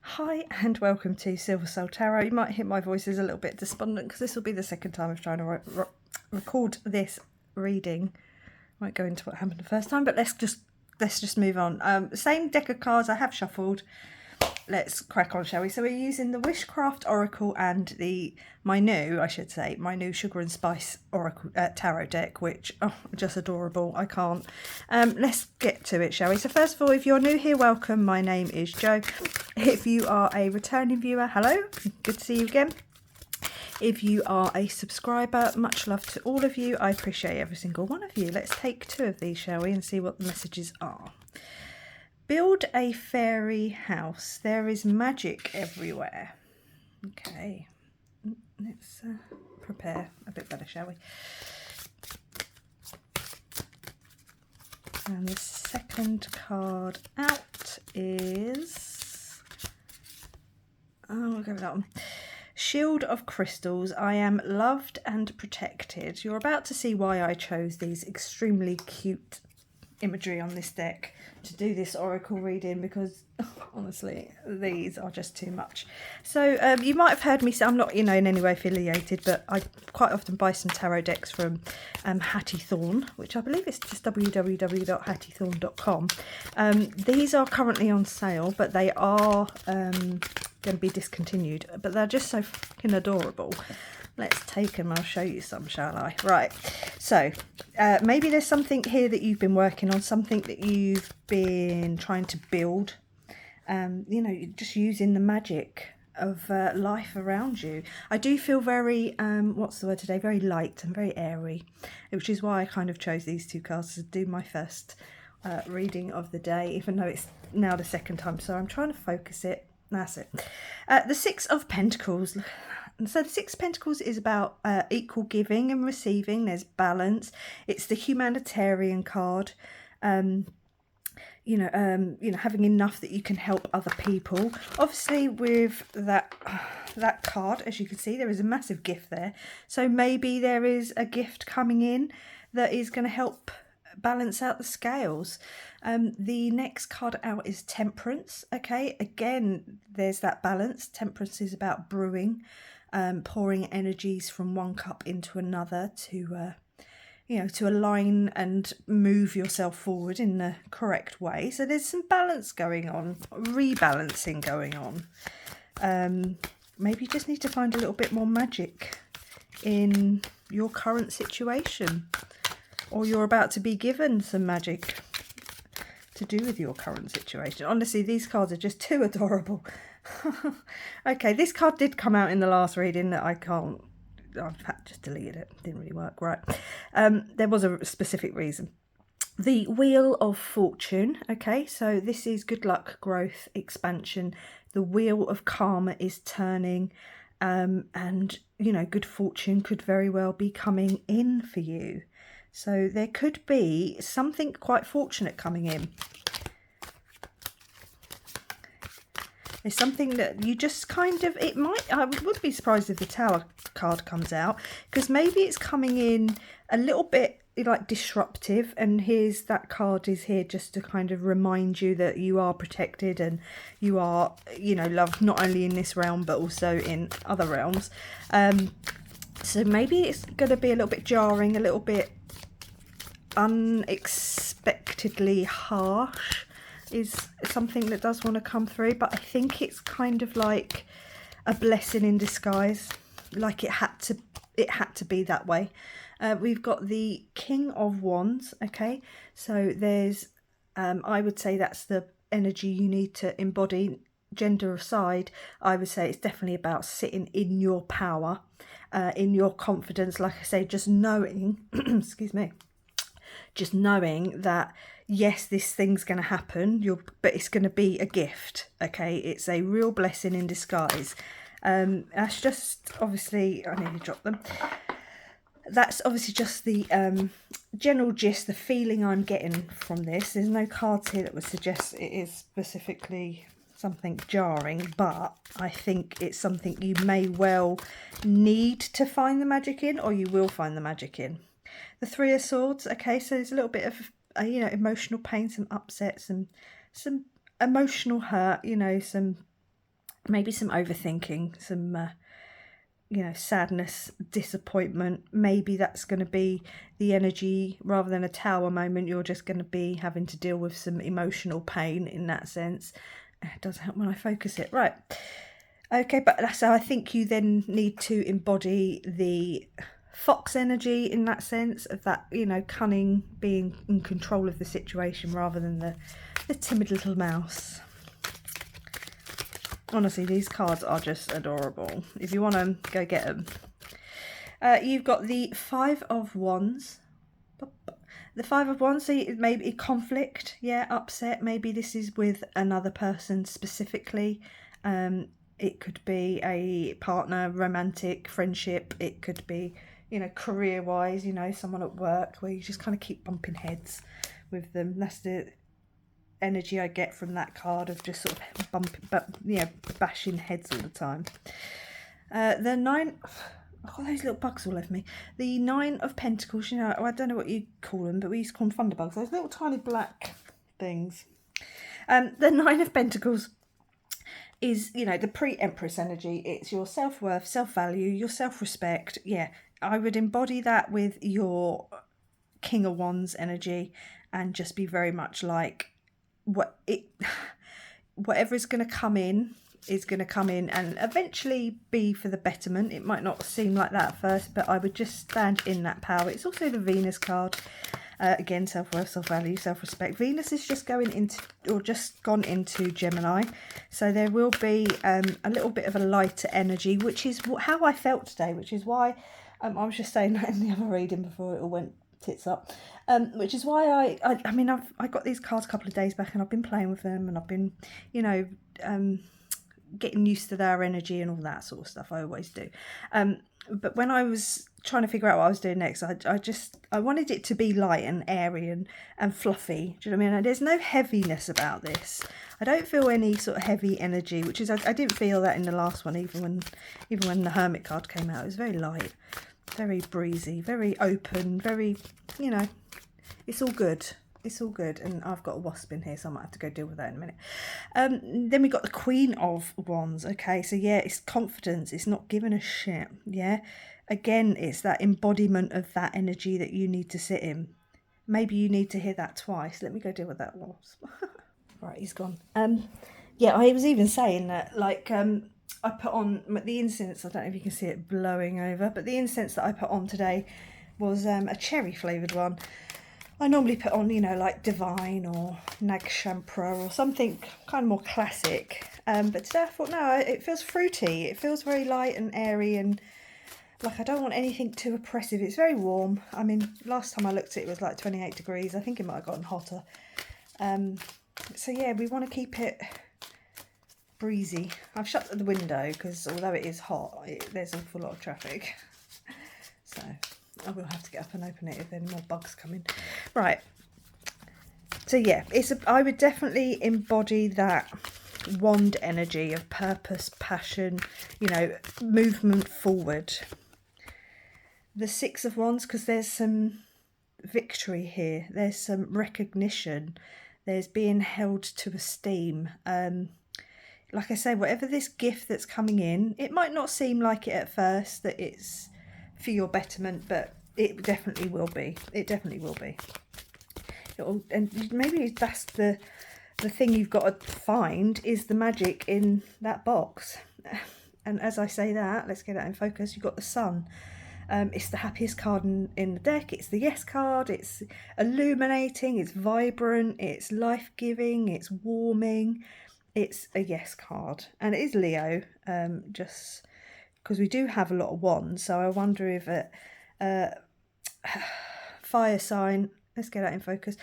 Hi and welcome to Silver Soul Tarot. You might hear my voice is a little bit despondent because this will be the second time I've trying to record this reading. Won't go into what happened the first time, but let's just move on. Same deck of cards I have shuffled. Let's crack on, shall we? So we're using the Wishcraft Oracle and my new Sugar and Spice Oracle Tarot deck, which just adorable. I can't. Let's get to it, shall we? So first of all, if you're new here, welcome. My name is Jo. If you are a returning viewer, hello. Good to see you again. If you are a subscriber, much love to all of you. I appreciate every single one of you. Let's take two of these, shall we, and see what the messages are. Build a fairy house. There is magic everywhere. Okay, let's prepare a bit better, shall we? And the second card out is... we'll go with that one. Shield of Crystals. I am loved and protected. You're about to see why I chose these extremely cute imagery on this deck to do this oracle reading, because honestly these are just too much. So you might have heard me say, I'm not in any way affiliated, but I quite often buy some tarot decks from Hattie Thorn, which I believe is just www.hattiethorn.com. These are currently on sale, but they are going to be discontinued, but they're just so fucking adorable. Let's take them. I'll show you some, shall I? Right. So maybe there's something here that you've been working on, something that you've been trying to build. Just using the magic of life around you. I do feel very, what's the word today? Very light and very airy, which is why I kind of chose these two cards to do my first reading of the day, even though it's now the second time. So I'm trying to focus it. That's it. The Six of Pentacles. So the Six of Pentacles is about equal giving and receiving. There's balance. It's the humanitarian card. Having enough that you can help other people. Obviously, with that card, as you can see, there is a massive gift there. So maybe there is a gift coming in that is going to help balance out the scales. The next card out is Temperance. Okay, again, there's that balance. Temperance is about brewing. Pouring energies from one cup into another to align and move yourself forward in the correct way. So there's some balance going on, rebalancing going on. Maybe you just need to find a little bit more magic in your current situation, or you're about to be given some magic to do with your current situation. Honestly, these cards are just too adorable. Okay, this card did come out in the last reading that I've just deleted it. Didn't really work, right? There was a specific reason. The Wheel of Fortune. Okay, so this is good luck, growth, expansion. The wheel of karma is turning, and good fortune could very well be coming in for you. So there could be something quite fortunate coming in. There's something that you just kind of, I would be surprised if the Tower card comes out, because maybe it's coming in a little bit like disruptive, and that card is here just to kind of remind you that you are protected and you are, loved not only in this realm but also in other realms. So maybe it's going to be a little bit jarring, a little bit unexpectedly harsh. Is something that does want to come through, but I think it's kind of like a blessing in disguise, like it had to be that way. We've got the King of Wands. Okay, so there's I would say that's the energy you need to embody. Gender aside, I would say it's definitely about sitting in your power, in your confidence, like I say, just knowing excuse me, just knowing that yes, this thing's going to happen, but it's going to be a gift. Okay, it's a real blessing in disguise. That's just obviously, I need to drop them. That's obviously just the general gist, the feeling I'm getting from this. There's no cards here that would suggest it is specifically something jarring, but I think it's something you may well need to find the magic in, or you will find the magic in. The Three of Swords. Okay, so there's a little bit of emotional pain, some upset, some emotional hurt, some maybe some overthinking, some sadness, disappointment. Maybe that's going to be the energy rather than a tower moment. You're just going to be having to deal with some emotional pain in that sense. It does help when I focus it. Right. Okay, but so I think you then need to embody the fox energy in that sense of that, cunning, being in control of the situation rather than the timid little mouse. Honestly, these cards are just adorable. If you want them, go get them. You've got the Five of Wands. The Five of Wands, so maybe conflict, upset. Maybe this is with another person specifically. It could be a partner, romantic, friendship. It could be, career-wise, someone at work where you just kind of keep bumping heads with them. That's the energy I get from that card of just sort of bashing heads all the time. The Nine, I've got those little bugs all over me. The Nine of Pentacles, I don't know what you call them, but we used to call them thunderbugs. Those little tiny black things. The Nine of Pentacles is, the pre-Empress energy. It's your self-worth, self-value, your self-respect. Yeah, I would embody that with your King of Wands energy and just be very much like, whatever is going to come in is going to come in and eventually be for the betterment. It might not seem like that at first, but I would just stand in that power. It's also the Venus card. Again, self-worth, self-value, self-respect. Venus is just going into, or just gone into Gemini. So there will be a little bit of a lighter energy, which is how I felt today, which is why I was just saying that in the other reading before it all went tits up, which is why I got these cards a couple of days back and I've been playing with them and I've been, getting used to their energy and all that sort of stuff. I always do. But when I was trying to figure out what I was doing next, I wanted it to be light and airy and fluffy. Do you know what I mean? And there's no heaviness about this. I don't feel any sort of heavy energy, which is, I didn't feel that in the last one, even when the Hermit card came out. It was very light, very breezy, very open, very, it's all good. It's all good. And I've got a wasp in here, so I might have to go deal with that in a minute. Then we got the Queen of Wands. Okay, so yeah, it's confidence. It's not giving a shit. Yeah. Again, it's that embodiment of that energy that you need to sit in. Maybe you need to hear that twice. Let me go deal with that wasp. Right, he's gone. Yeah, I was even saying that, I put on the incense. I don't know if you can see it blowing over, but the incense that I put on today was a cherry flavoured one. I normally put on, like Divine or Nag Champa or something kind of more classic. But today I thought, no, it feels fruity. It feels very light and airy and like I don't want anything too oppressive. It's very warm. I mean, last time I looked at it, it was like 28 degrees. I think it might have gotten hotter. So yeah, we want to keep it breezy. I've shut the window because although it is hot, there's an awful lot of traffic. So I will have to get up and open it if there are more bugs coming. Right. So yeah, I would definitely embody that wand energy of purpose, passion, movement forward. The Six of Wands, because there's some victory here. There's some recognition. There's being held to esteem. Like I say, whatever this gift that's coming in, it might not seem like it at first, that it's for your betterment, but it definitely will be. It definitely will be. And maybe that's the thing you've got to find is the magic in that box. And as I say that, let's get that in focus. You've got the Sun. It's the happiest card in the deck. It's the Yes card. It's illuminating. It's vibrant. It's life-giving. It's warming. It's a Yes card. And it is Leo, just because we do have a lot of wands. So I wonder if fire sign, let's get that in focus.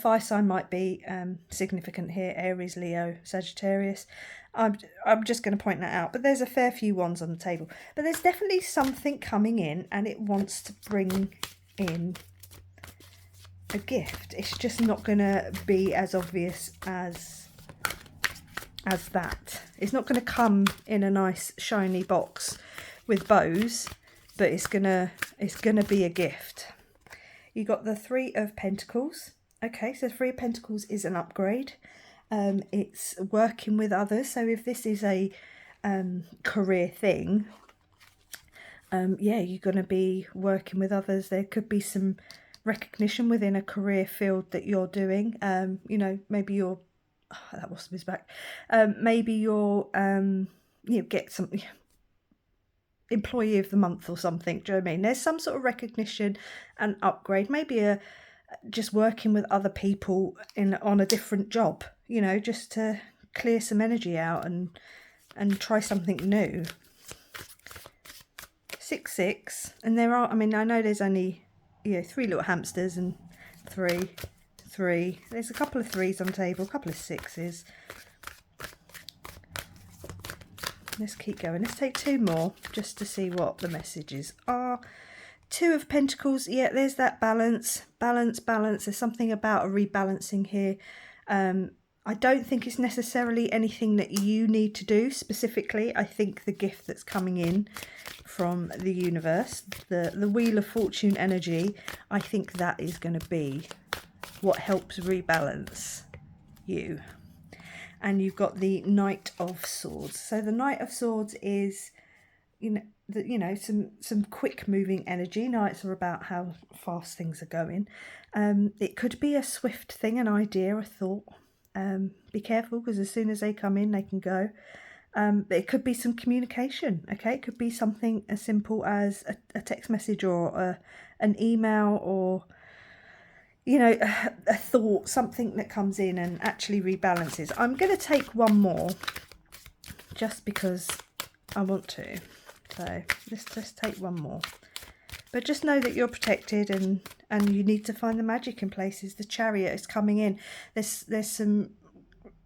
Fire sign might be significant here. Aries, Leo, Sagittarius. I'm just going to point that out. But there's a fair few wands on the table. But there's definitely something coming in and it wants to bring in a gift. It's just not going to be as obvious as that. It's not going to come in a nice shiny box with bows, but it's gonna be a gift. You got the Three of Pentacles. Okay, so Three of Pentacles is an upgrade. It's working with others. So if this is a career thing, yeah, you're going to be working with others. There could be some recognition within a career field that you're doing. You know, maybe you're, oh, that wasp is back. Maybe you're, you get some employee of the month or something. Do you know what I mean? There's some sort of recognition and upgrade. Maybe just working with other people on a different job. You know, just to clear some energy out and try something new. 6, 6, and there are, I mean, I know there's only, you know, 3 little hamsters and 3. There's a couple of 3s on the table, a couple of 6s. Let's keep going. Let's take 2 more just to see what the messages are. 2 of Pentacles. Yeah, there's that balance. There's something about a rebalancing here. I don't think it's necessarily anything that you need to do specifically. I think the gift that's coming in from the universe, the Wheel of Fortune energy, I think that is going to be what helps rebalance you. And you've got the Knight of Swords. So the Knight of Swords is, you know, some quick moving energy. Knights are about how fast things are going. It could be a swift thing, an idea, a thought. Be careful, because as soon as they come in, they can go. But it could be some communication, okay? It could be something as simple as a text message or an email, or, you know, a thought, something that comes in and actually rebalances. I'm going to take 1 more just because I want to. So let's just take 1 more. But just know that you're protected, and you need to find the magic in places. The Chariot is coming in. There's some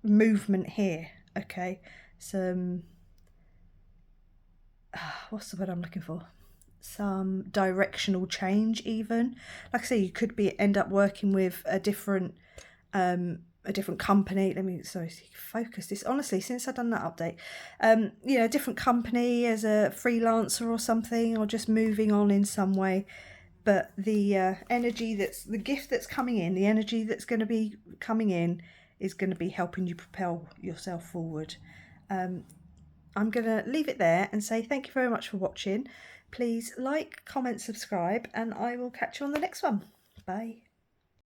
movement here, okay? Some, what's the word I'm looking for? Some directional change even. Like I say, you could end up working with a different company. Let me, sorry, focus this. Honestly, since I've done that update, you know, a different company as a freelancer or something, or just moving on in some way. But the energy the gift that's coming in, the energy that's going to be coming in is going to be helping you propel yourself forward. I'm going to leave it there and say thank you very much for watching. Please like, comment, subscribe, and I will catch you on the next one. Bye.